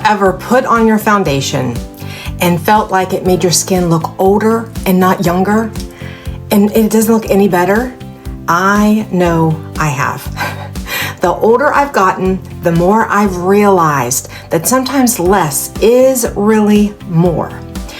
ever put on your foundation and felt like it made your skin look older and not younger, and it doesn't look any better? I know I have. The older I've gotten, the more I've realized that sometimes less is really more.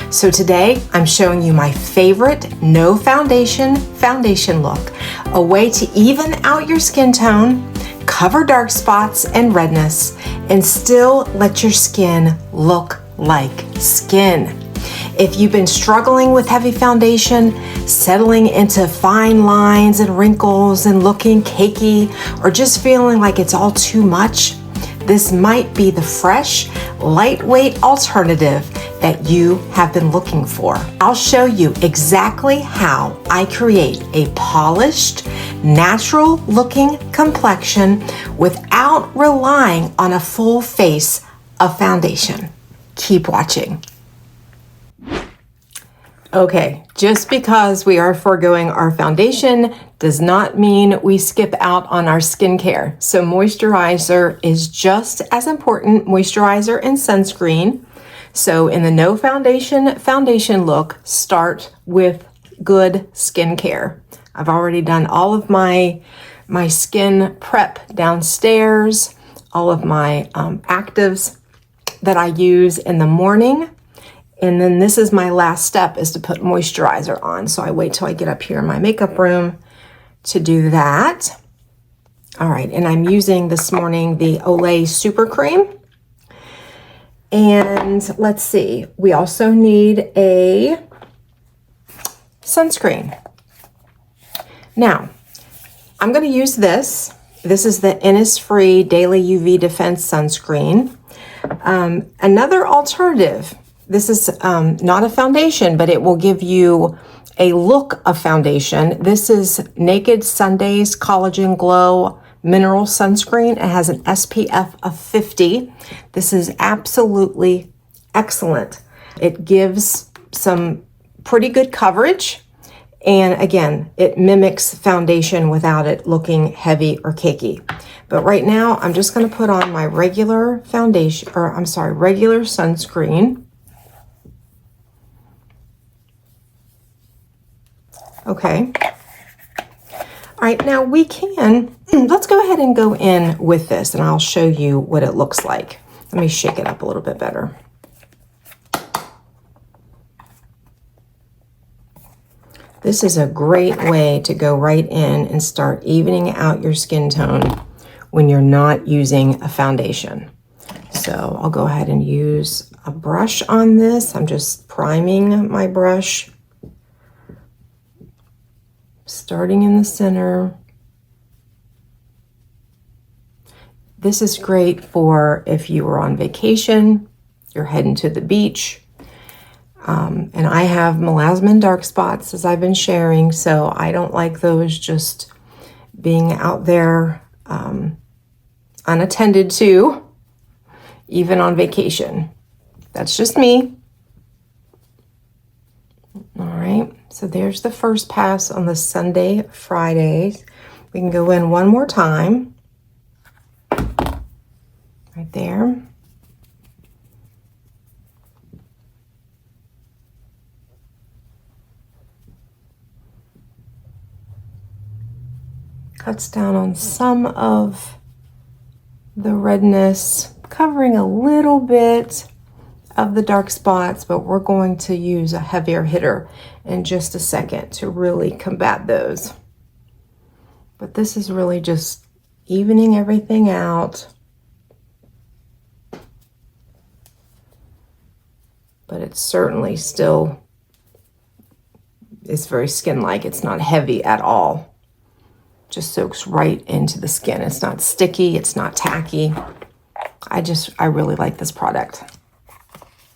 So today, I'm showing you my favorite no foundation look, a way to even out your skin tone, cover dark spots and redness, and still let your skin look like skin. If you've been struggling with heavy foundation, settling into fine lines and wrinkles and looking cakey, or just feeling like it's all too much, this might be the fresh, lightweight alternative that you have been looking for. I'll show you exactly how I create a polished, natural looking complexion without relying on a full face of foundation. Keep watching. Okay, just because we are foregoing our foundation does not mean we skip out on our skincare. So moisturizer is just as important, moisturizer and sunscreen. So in the no foundation look, start with good skincare. I've already done all of my skin prep downstairs, all of my actives that I use in the morning. And then this is my last step, is to put moisturizer on. So I wait till I get up here in my makeup room to do that. All right, and I'm using this morning the Olay Super Cream. And let's see, we also need a sunscreen. Now, I'm gonna use this. This is the Innisfree Daily UV Defense Sunscreen. Another alternative, this is not a foundation, but it will give you a look of foundation. This is Naked Sunday's Collagen Glow Mineral Sunscreen. It has an SPF of 50. This is absolutely excellent. It gives some pretty good coverage. And again, it mimics foundation without it looking heavy or cakey. But right now, I'm just gonna put on my regular foundation, regular sunscreen. Okay. All right, now we can, let's go ahead and go in with this and I'll show you what it looks like. Let me shake it up a little bit better. This is a great way to go right in and start evening out your skin tone when you're not using a foundation. So I'll go ahead and use a brush on this. I'm just priming my brush, starting in the center. This is great for if you were on vacation, you're heading to the beach. And I have melasma dark spots, as I've been sharing, so I don't like those just being out there unattended to, even on vacation. That's just me. All right, so there's the first pass on the Sunday, Fridays. We can go in one more time. Right there. Cuts down on some of the redness, covering a little bit of the dark spots, but we're going to use a heavier hitter in just a second to really combat those. But this is really just evening everything out. But it's certainly still, it's very skin-like. It's not heavy at all. Just soaks right into the skin. It's not sticky, it's not tacky. I really like this product.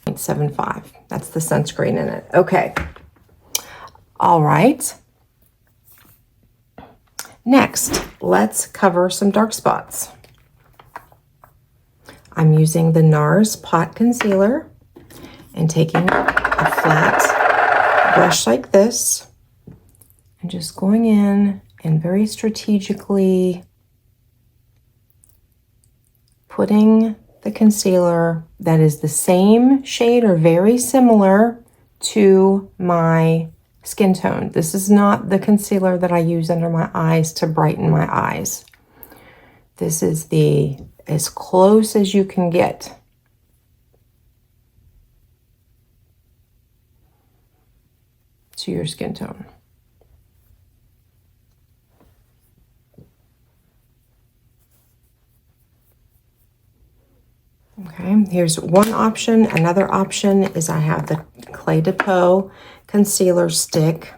0.75, that's the sunscreen in it. Okay, all right. Next, let's cover some dark spots. I'm using the NARS Pot Concealer and taking a flat brush like this and just going in and very strategically putting the concealer that is the same shade or very similar to my skin tone. This is not the concealer that I use under my eyes to brighten my eyes. This is as close as you can get. To your skin tone. Okay, here's one option. Another option is I have the Clé de Peau concealer stick,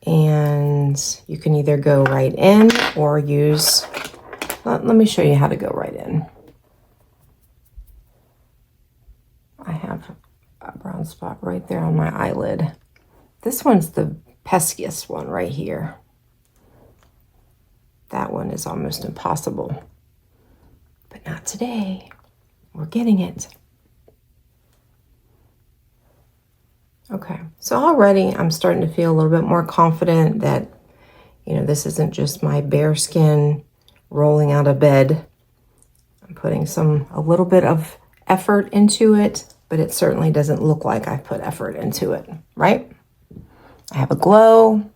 and you can either go right in or use, let me show you how to go right in. I have a brown spot right there on my eyelid. This one's the peskiest one right here. That one is almost impossible, but not today. We're getting it. Okay, so already I'm starting to feel a little bit more confident that, you know, this isn't just my bare skin rolling out of bed. I'm putting a little bit of effort into it, but it certainly doesn't look like I've put effort into it, right? I have a glow.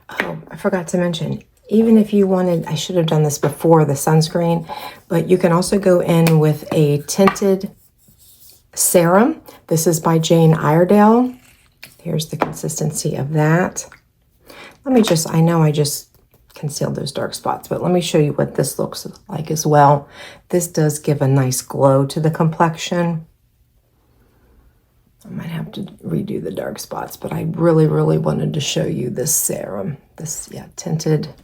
Oh, I forgot to mention, even if you wanted, I should have done this before the sunscreen, but you can also go in with a tinted serum. This is by Jane Iredale. Here's the consistency of that. I know I just concealed those dark spots, but let me show you what this looks like as well. This does give a nice glow to the complexion. I might have to redo the dark spots, but I really, really wanted to show you this serum. This, tinted,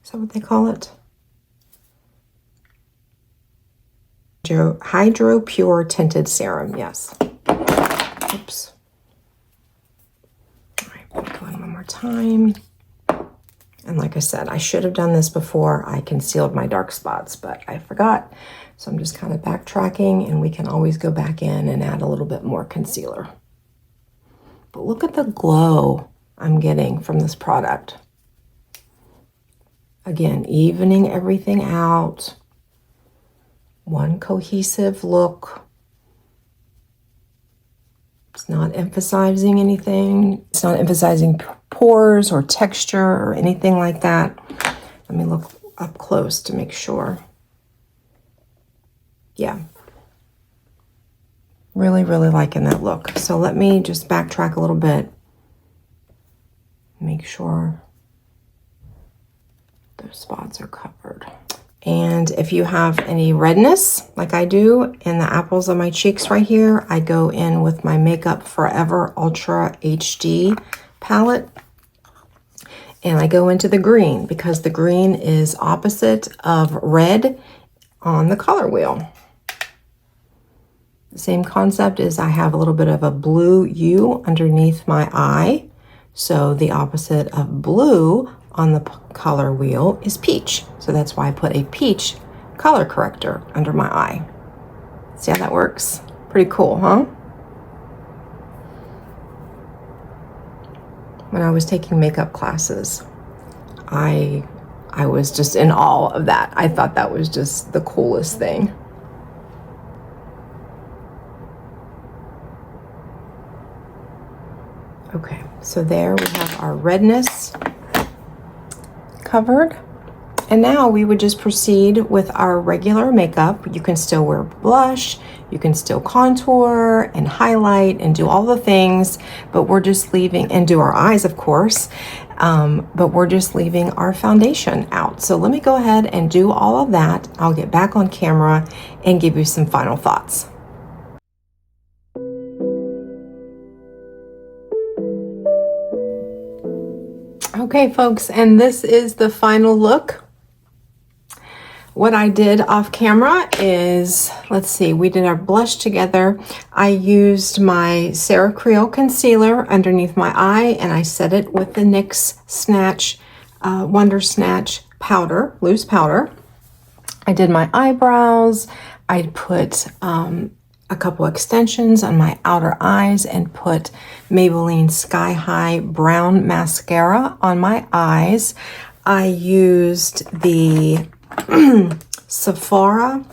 is that what they call it? Hydro Pure Tinted Serum, yes. Oops. All right, go in one more time. And like I said, I should have done this before I concealed my dark spots, but I forgot. So I'm just kind of backtracking, and we can always go back in and add a little bit more concealer. But look at the glow I'm getting from this product. Again, evening everything out. One cohesive look. It's not emphasizing anything. It's not emphasizing pores or texture or anything like that. Let me look up close to make sure. Yeah. Really, really liking that look. So let me just backtrack a little bit. Make sure those spots are covered. And if you have any redness, like I do, in the apples of my cheeks right here, I go in with my Makeup Forever Ultra HD palette. And I go into the green because the green is opposite of red on the color wheel. The same concept is I have a little bit of a blue U underneath my eye. So the opposite of blue on the color wheel is peach. So that's why I put a peach color corrector under my eye. See how that works? Pretty cool, huh? When I was taking makeup classes, I was just in awe of that. I thought that was just the coolest thing. Okay, so there we have our redness covered. And now we would just proceed with our regular makeup. You can still wear blush, you can still contour and highlight and do all the things, but we're just leaving, and do our eyes, of course, but we're just leaving our foundation out. So let me go ahead and do all of that. I'll get back on camera and give you some final thoughts. Okay, folks, and this is the final look. What I did off camera is, let's see, we did our blush together. I used my Sarah Creole concealer underneath my eye, and I set it with the NYX Snatch Wonder Snatch powder, loose powder. I did my eyebrows. I put a couple extensions on my outer eyes and put Maybelline Sky High Brown Mascara on my eyes. I used the Sephora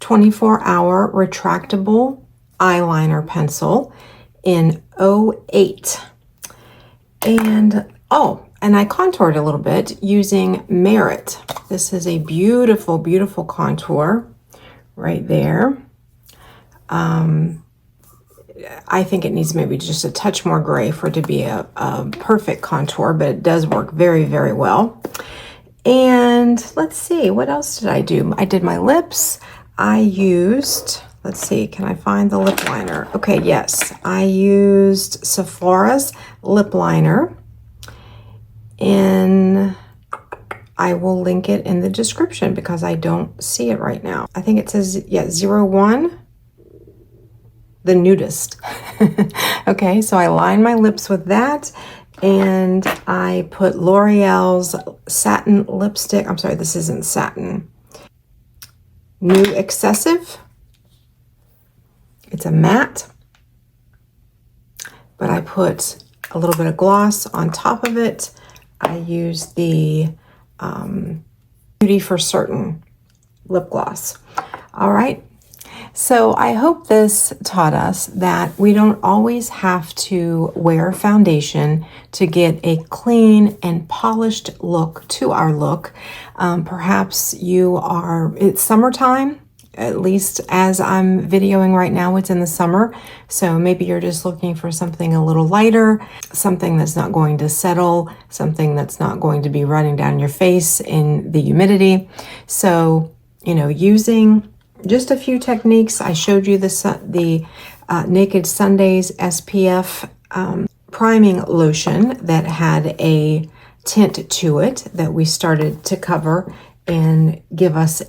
24-hour retractable eyeliner pencil in 08. And I contoured a little bit using Merit. This is a beautiful, beautiful contour right there. I think it needs maybe just a touch more gray for it to be a perfect contour, but it does work very, very well. And let's see, what else did I do? I did my lips. I used, let's see, can I find the lip liner? Okay, yes, I used Sephora's lip liner. And I will link it in the description because I don't see it right now. I think it says, yeah, 01, the nudist. Okay, so I line my lips with that, and I put L'Oreal's satin lipstick. I'm sorry, this isn't satin. New Excessive. It's a matte, but I put a little bit of gloss on top of it. I use the Beauty for Certain lip gloss. All right. So I hope this taught us that we don't always have to wear foundation to get a clean and polished look to our look. Perhaps it's summertime. At least as I'm videoing right now, it's in the summer. So maybe you're just looking for something a little lighter, something that's not going to settle, something that's not going to be running down your face in the humidity. So, using just a few techniques. I showed you the Naked Sundays SPF priming lotion that had a tint to it that we started to cover and give us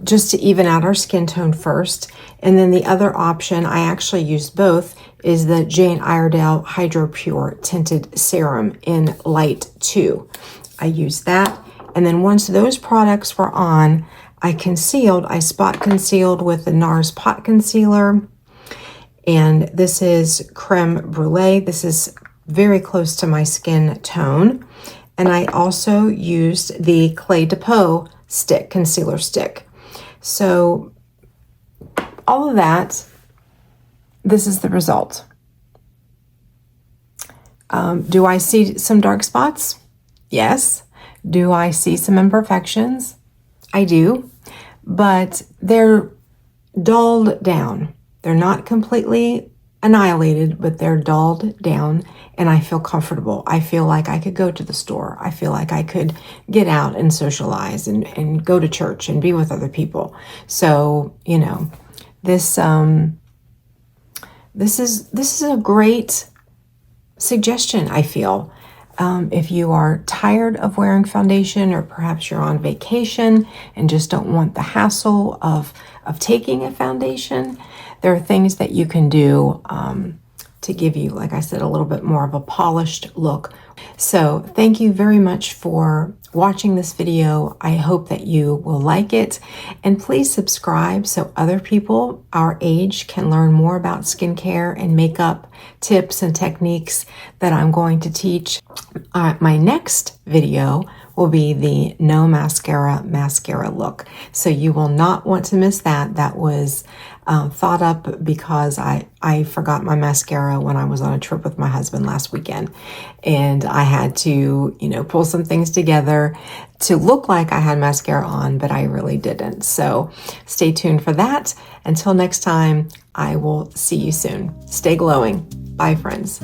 just to even out our skin tone first. And then the other option, I actually used both, is the Jane Iredale Hydro Pure Tinted Serum in Light 2. I used that. And then once those products were on, I spot concealed with the NARS Pot Concealer. And this is Creme Brulee. This is very close to my skin tone. And I also used the Clé de Peau concealer stick. So all of that, this is the result. Do I see some dark spots? Yes. Do I see some imperfections? I do, but they're dulled down. They're not completely annihilated, but they're dulled down, and I feel comfortable. I feel like I could go to the store. I feel like I could get out and socialize and go to church and be with other people. So, this is a great suggestion, I feel. If you are tired of wearing foundation, or perhaps you're on vacation and just don't want the hassle of taking a foundation, there are things that you can do to give you, like I said, a little bit more of a polished look. So thank you very much for watching this video. I hope that you will like it, and please subscribe so other people our age can learn more about skincare and makeup tips and techniques that I'm going to teach. My next video will be the no mascara look. So you will not want to miss that. That was thought up because I forgot my mascara when I was on a trip with my husband last weekend. And I had to, pull some things together to look like I had mascara on, but I really didn't. So stay tuned for that. Until next time, I will see you soon. Stay glowing. Bye, friends.